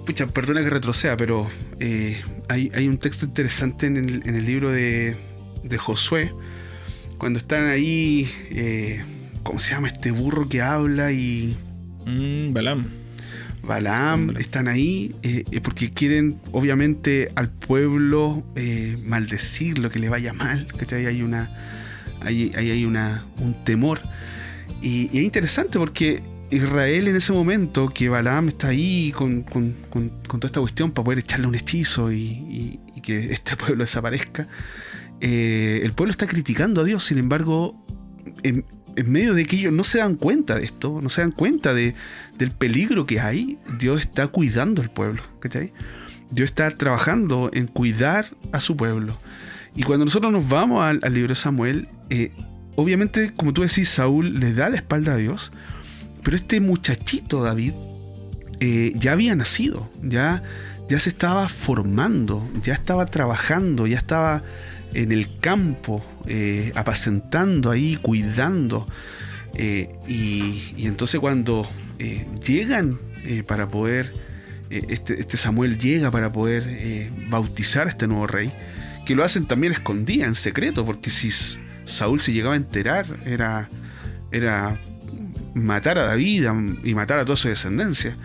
Speaker 1: pucha, perdona que retroceda, pero hay un texto interesante en el libro de Josué, cuando están ahí, ¿cómo se llama este burro que habla? Balaam, están ahí porque quieren obviamente al pueblo maldecir, lo que le vaya mal, ¿cachai? Hay un temor y es interesante porque Israel en ese momento, que Balaam está ahí con toda esta cuestión para poder echarle un hechizo y que este pueblo desaparezca, el pueblo está criticando a Dios. Sin embargo, en medio de que ellos no se dan cuenta de esto, no se dan cuenta del peligro que hay, Dios está cuidando al pueblo, ¿cachai? Dios está trabajando en cuidar a su pueblo. Y cuando nosotros nos vamos al libro de Samuel, obviamente, como tú decís, Saúl le da la espalda a Dios, pero este muchachito David ya había nacido, ya se estaba formando, ya estaba trabajando, ya estaba en el campo, apacentando ahí, cuidando. Y entonces cuando llegan para poder, este Samuel llega para poder bautizar a este nuevo rey, que lo hacen también escondida, en secreto, porque si Saúl se llegaba a enterar, era matar a David y matar a toda su descendencia.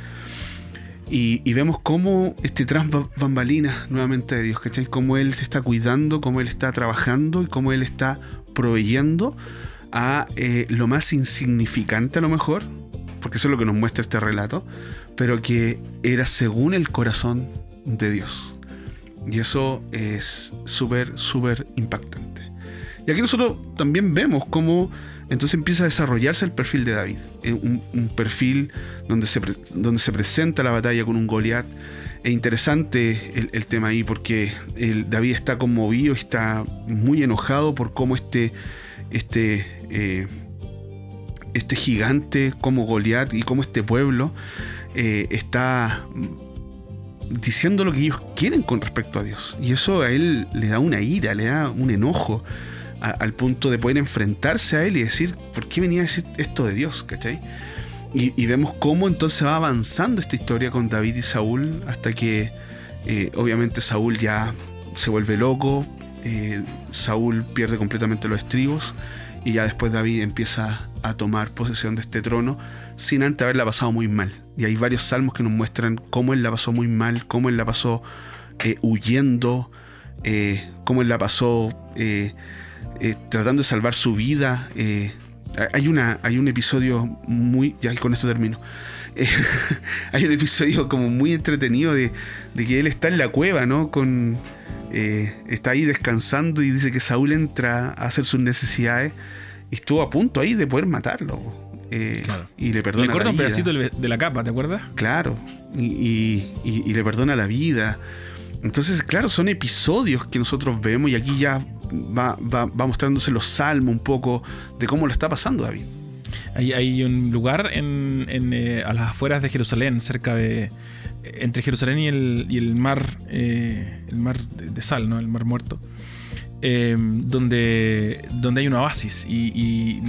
Speaker 1: Y vemos cómo tras bambalinas nuevamente de Dios, ¿cachai? Cómo Él se está cuidando, cómo Él está trabajando y cómo Él está proveyendo a lo más insignificante a lo mejor, porque eso es lo que nos muestra este relato, pero que era según el corazón de Dios. Y eso es súper, súper impactante. Y aquí nosotros también vemos cómo entonces empieza a desarrollarse el perfil de David, un perfil donde se presenta la batalla con un Goliat. Es interesante el tema ahí, porque David está conmovido, está muy enojado por cómo este gigante como Goliat y como este pueblo está diciendo lo que ellos quieren con respecto a Dios. Y eso a él le da una ira, le da un enojo, al punto de poder enfrentarse a él y decir, ¿por qué venía a decir esto de Dios? ¿Cachai? Y vemos cómo entonces va avanzando esta historia con David y Saúl, hasta que obviamente Saúl ya se vuelve loco, Saúl pierde completamente los estribos, y ya después David empieza a tomar posesión de este trono sin antes haberla pasado muy mal. Y hay varios salmos que nos muestran cómo él la pasó muy mal, cómo él la pasó huyendo, cómo él la pasó tratando de salvar su vida. Hay un episodio muy... Ya con esto termino. Hay un episodio como muy entretenido de que él está en la cueva, ¿no? Con está ahí descansando y dice que Saúl entra a hacer sus necesidades y estuvo a punto ahí de poder matarlo.
Speaker 2: Claro.
Speaker 1: Y le perdona
Speaker 2: Le corta
Speaker 1: la
Speaker 2: un
Speaker 1: vida.
Speaker 2: pedacito de la capa, ¿te acuerdas?
Speaker 1: Claro, y le perdona la vida. Entonces, claro, son episodios que nosotros vemos y aquí ya va mostrándose los salmos un poco de cómo lo está pasando David.
Speaker 2: Hay un lugar a las afueras de Jerusalén, cerca de... entre Jerusalén y el mar de sal, ¿no? El mar muerto, donde hay un oasis y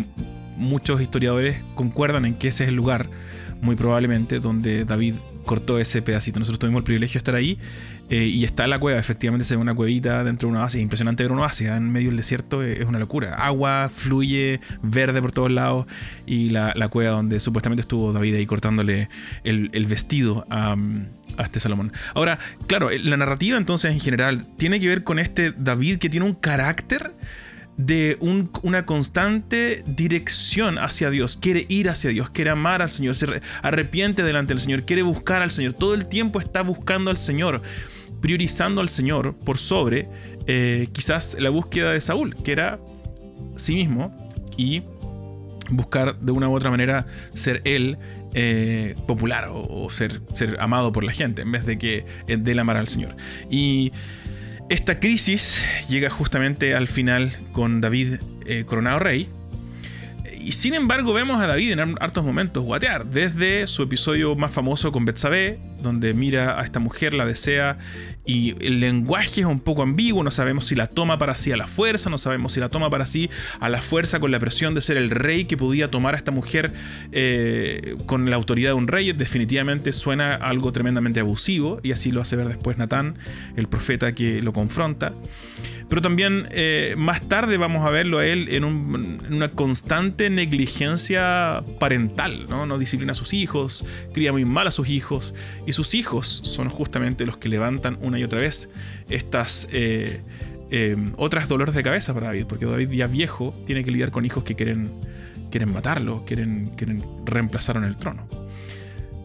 Speaker 2: muchos historiadores concuerdan en que ese es el lugar, muy probablemente, donde David cortó ese pedacito. Nosotros tuvimos el privilegio de estar ahí y está la cueva, efectivamente se ve una cuevita dentro de un oasis. Impresionante ver un oasis en medio del desierto, es una locura. Agua fluye, verde por todos lados, y la cueva donde supuestamente estuvo David ahí cortándole el vestido a este Salomón. Ahora, claro, la narrativa entonces en general tiene que ver con este David que tiene un carácter de una constante dirección hacia Dios. Quiere ir hacia Dios, quiere amar al Señor, se arrepiente delante del Señor, quiere buscar al Señor. Todo el tiempo está buscando al Señor, priorizando al Señor por sobre quizás la búsqueda de Saúl, que era sí mismo y buscar de una u otra manera ser él popular o ser amado por la gente en vez de que de amar al Señor. Y esta crisis llega justamente al final con David coronado rey. Y sin embargo vemos a David en hartos momentos guatear. Desde su episodio más famoso con Betsabé, donde mira a esta mujer, la desea, y el lenguaje es un poco ambiguo. No sabemos si la toma para sí a la fuerza, no sabemos si la toma para sí a la fuerza con la presión de ser el rey que podía tomar a esta mujer con la autoridad de un rey. Definitivamente suena algo tremendamente abusivo, y así lo hace ver después Natán, el profeta que lo confronta. Pero también más tarde vamos a verlo a él en una constante negligencia parental, ¿no? No disciplina a sus hijos, cría muy mal a sus hijos, y sus hijos son justamente los que levantan una y otra vez estas otras dolores de cabeza para David, porque David ya viejo tiene que lidiar con hijos que quieren matarlo, quieren reemplazarlo en el trono.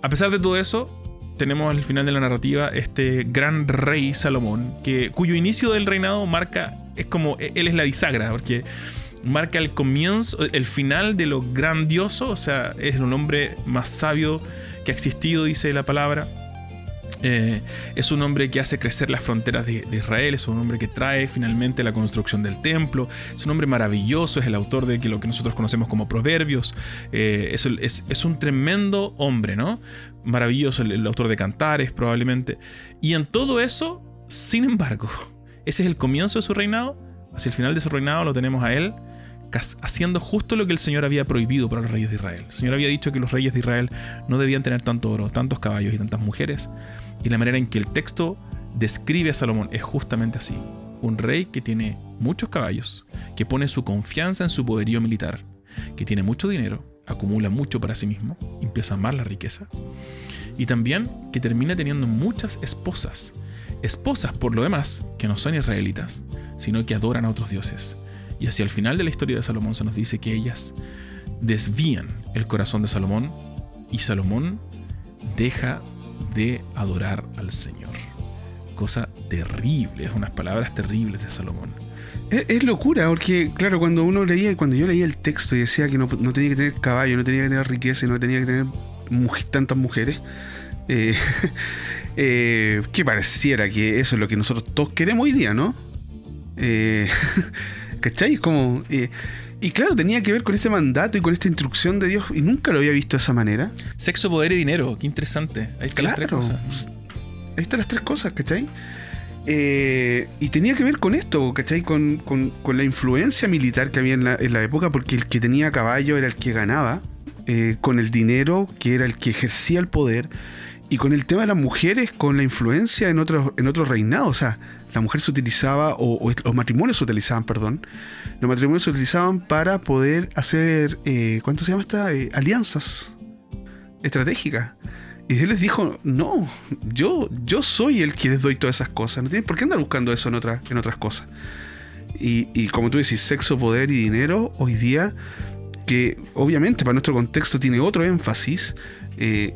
Speaker 2: A pesar de todo eso, tenemos al final de la narrativa este gran rey Salomón, cuyo inicio del reinado él es la bisagra, porque marca el comienzo, el final de lo grandioso. O sea, es el hombre más sabio que ha existido, dice la palabra. Es un hombre que hace crecer las fronteras de Israel, es un hombre que trae finalmente la construcción del templo, es un hombre maravilloso, es el autor de lo que nosotros conocemos como Proverbios, es un tremendo hombre, ¿no? Maravilloso, el autor de Cantares probablemente. Y en todo eso, sin embargo, ese es el comienzo de su reinado. Hacia el final de su reinado lo tenemos a él haciendo justo lo que el Señor había prohibido para los reyes de Israel. El Señor había dicho que los reyes de Israel no debían tener tanto oro, tantos caballos y tantas mujeres. Y la manera en que el texto describe a Salomón es justamente así. Un rey que tiene muchos caballos, que pone su confianza en su poderío militar, que tiene mucho dinero, acumula mucho para sí mismo, empieza a amar la riqueza. Y también que termina teniendo muchas esposas. Esposas, por lo demás, que no son israelitas, sino que adoran a otros dioses. Y hacia el final de la historia de Salomón se nos dice que ellas desvían el corazón de Salomón, y Salomón deja de adorar al Señor. Cosa terrible, es unas palabras terribles de Salomón.
Speaker 1: Es locura, porque claro, cuando yo leía el texto y decía que no tenía que tener caballo, no tenía que tener riqueza y no tenía que tener tantas mujeres, que pareciera que eso es lo que nosotros todos queremos hoy día, ¿no? ¿Cachai? Como... y claro, tenía que ver con este mandato y con esta instrucción de Dios, y nunca lo había visto de esa manera.
Speaker 2: Sexo, poder y dinero, qué interesante. Ahí están las tres cosas.
Speaker 1: Ahí están las tres cosas, ¿cachai? Y tenía que ver con esto, ¿cachai? Con la influencia militar que había en la época, porque el que tenía caballo era el que ganaba, con el dinero, que era el que ejercía el poder, y con el tema de las mujeres, con la influencia en otros reinados. O sea, la mujer se utilizaba, o los matrimonios se utilizaban, los matrimonios se utilizaban para poder hacer, ¿cuánto se llama esta? Alianzas estratégicas. Y Dios les dijo, no, yo soy el que les doy todas esas cosas. No tienen por qué andar buscando eso en otras cosas. Y como tú decís, sexo, poder y dinero, hoy día, que obviamente para nuestro contexto tiene otro énfasis,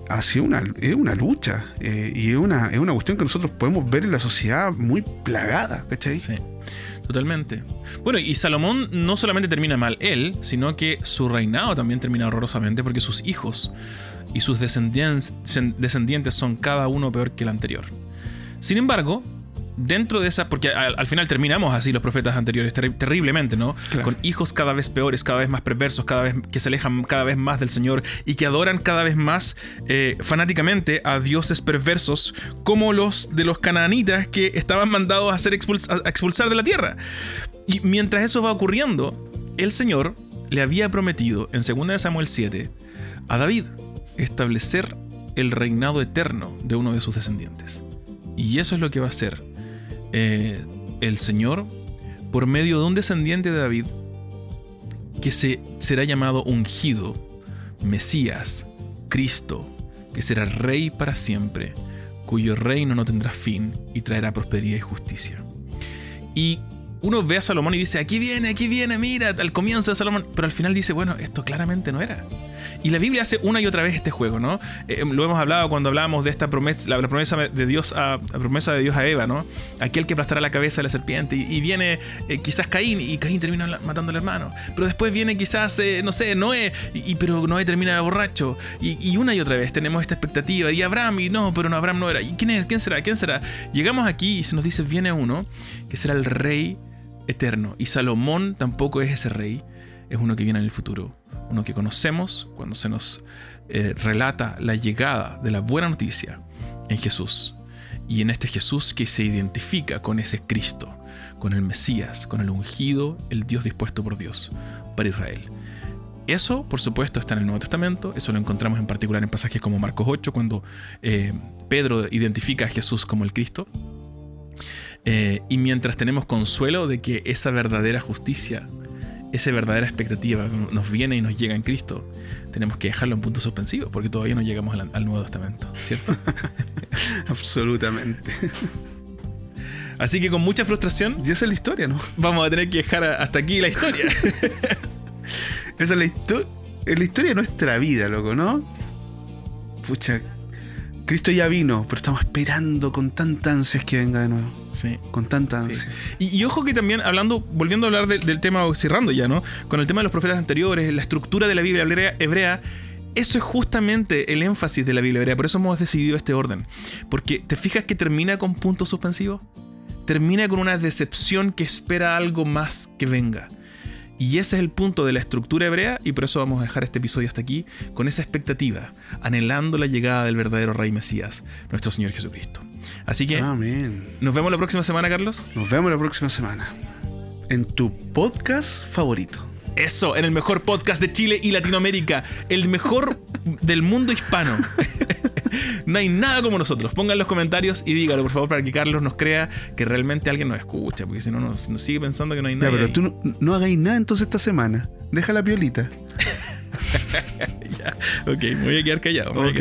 Speaker 1: ha sido una lucha, y es una cuestión que nosotros podemos ver en la sociedad muy plagada, ¿cachai?
Speaker 2: Sí, totalmente. Bueno, y Salomón no solamente termina mal él, sino que su reinado también termina horrorosamente, porque sus hijos y sus descendientes son cada uno peor que el anterior. Sin embargo, dentro de esa, porque al final terminamos así los profetas anteriores, terriblemente, ¿no?
Speaker 1: Claro.
Speaker 2: Con hijos cada vez peores, cada vez más perversos, cada vez que se alejan cada vez más del Señor y que adoran cada vez más fanáticamente a dioses perversos, como los de los canaanitas que estaban mandados a ser a expulsar de la tierra. Y mientras eso va ocurriendo, el Señor le había prometido en 2 Samuel 7 a David establecer el reinado eterno de uno de sus descendientes. Y eso es lo que va a hacer el Señor por medio de un descendiente de David que será llamado ungido, Mesías, Cristo, que será rey para siempre, cuyo reino no tendrá fin y traerá prosperidad y justicia. Y uno ve a Salomón y dice, aquí viene, mira, al comienzo de Salomón, pero al final dice, bueno, esto claramente no era. Y la Biblia hace una y otra vez este juego, ¿no? Lo hemos hablado cuando hablábamos de esta promesa, la promesa de Dios a Eva, ¿no? Aquel que aplastará la cabeza de la serpiente. Y viene quizás Caín, y Caín termina matando al hermano. Pero después viene quizás, no sé, Noé, pero Noé termina borracho. Y una y otra vez tenemos esta expectativa. Y Abraham, y no, pero no, Abraham no era. ¿Y quién es? ¿Quién será? ¿Quién será? Llegamos aquí y se nos dice, viene uno que será el rey eterno. Y Salomón tampoco es ese rey, es uno que viene en el futuro. Uno que conocemos cuando se nos relata la llegada de la buena noticia en Jesús. Y en este Jesús que se identifica con ese Cristo, con el Mesías, con el ungido, el Dios dispuesto por Dios para Israel. Eso, por supuesto, está en el Nuevo Testamento. Eso lo encontramos en particular en pasajes como Marcos 8, cuando Pedro identifica a Jesús como el Cristo. Y mientras tenemos consuelo de que esa verdadera justicia, esa verdadera expectativa nos viene y nos llega en Cristo, tenemos que dejarlo en punto suspensivo, porque todavía no llegamos al Nuevo Testamento, ¿cierto?
Speaker 1: Absolutamente.
Speaker 2: Así que con mucha frustración,
Speaker 1: Y esa es la historia, ¿no?
Speaker 2: vamos a tener que dejar hasta aquí la historia.
Speaker 1: Esa es la historia de nuestra vida, loco, ¿no? Pucha, Cristo ya vino, pero estamos esperando con tanta ansias que venga de nuevo.
Speaker 2: Sí.
Speaker 1: Con tanta
Speaker 2: Sí.
Speaker 1: ansia.
Speaker 2: Y ojo que también, volviendo a hablar del tema, cerrando ya, ¿no? Con el tema de los profetas anteriores, la estructura de la Biblia hebrea, eso es justamente el énfasis de la Biblia hebrea. Por eso hemos decidido este orden. Porque te fijas que termina con puntos suspensivos. Termina con una decepción que espera algo más que venga. Y ese es el punto de la estructura hebrea, y por eso vamos a dejar este episodio hasta aquí, con esa expectativa, anhelando la llegada del verdadero Rey Mesías, nuestro Señor Jesucristo. Así que,
Speaker 1: Amén.
Speaker 2: nos vemos la próxima semana, Carlos.
Speaker 1: Nos vemos la próxima semana en tu podcast favorito.
Speaker 2: Eso, en el mejor podcast de Chile y Latinoamérica, el mejor del mundo hispano. No hay nada como nosotros. Pongan en los comentarios y dígalo, por favor, para que Carlos nos crea que realmente alguien nos escucha, porque si no nos sigue pensando que no hay
Speaker 1: Ya,
Speaker 2: nadie.
Speaker 1: pero
Speaker 2: ahí.
Speaker 1: tú no hagáis nada entonces esta semana. Deja la piolita.
Speaker 2: Ya, ok, me voy a quedar callado.
Speaker 1: Ok.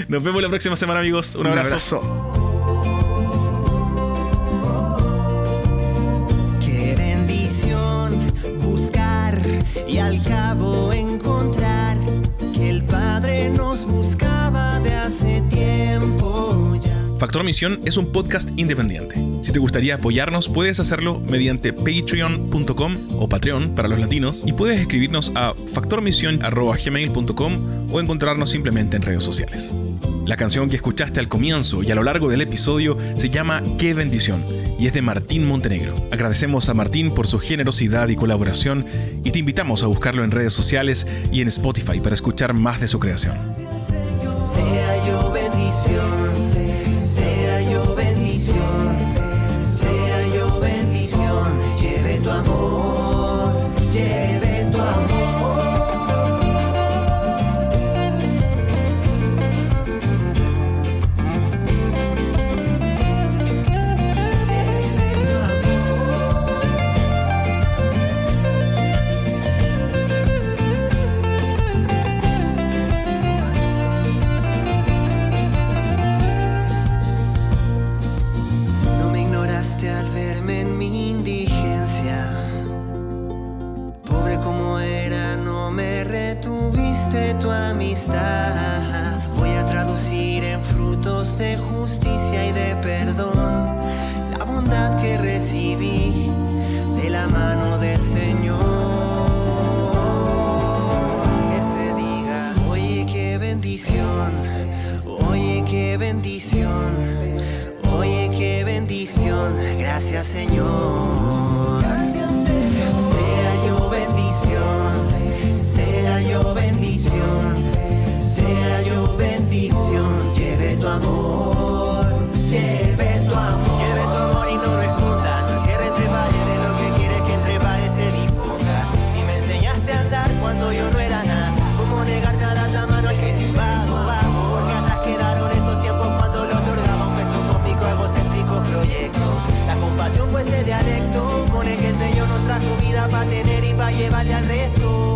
Speaker 2: Nos vemos la próxima semana, amigos. Un abrazo.
Speaker 3: Qué bendición buscar y al cabo encontrar que el Padre nos buscaba de hace tiempo ya.
Speaker 2: Factor Misión es un podcast independiente. Si te gustaría apoyarnos, puedes hacerlo mediante patreon.com o Patreon para los latinos, y puedes escribirnos a factormision@gmail.com o encontrarnos simplemente en redes sociales. La canción que escuchaste al comienzo y a lo largo del episodio se llama Qué bendición y es de Martín Montenegro. Agradecemos a Martín por su generosidad y colaboración, y te invitamos a buscarlo en redes sociales y en Spotify para escuchar más de su creación.
Speaker 3: Sea yo bendición. de justicia y de perdón, la bondad que recibí de la mano del Señor. Que se diga, oye qué bendición, oye qué bendición, oye qué bendición, gracias Señor. Sea yo bendición, sea yo bendición, sea yo bendición, lleve tu amor, lleve tu amor, lleve tu amor y no lo escondas, cierre entre paredes de lo que quieres que entre pares se disponga. Si me enseñaste a andar cuando yo no era nada, ¿cómo negarme a dar la mano al que te invado? Vamos, porque atrás quedaron esos tiempos cuando le otorgaba un peso cósmico a egocéntricos proyectos. La compasión fue ese dialecto con el que el Señor nos trajo vida para tener y para llevarle al resto.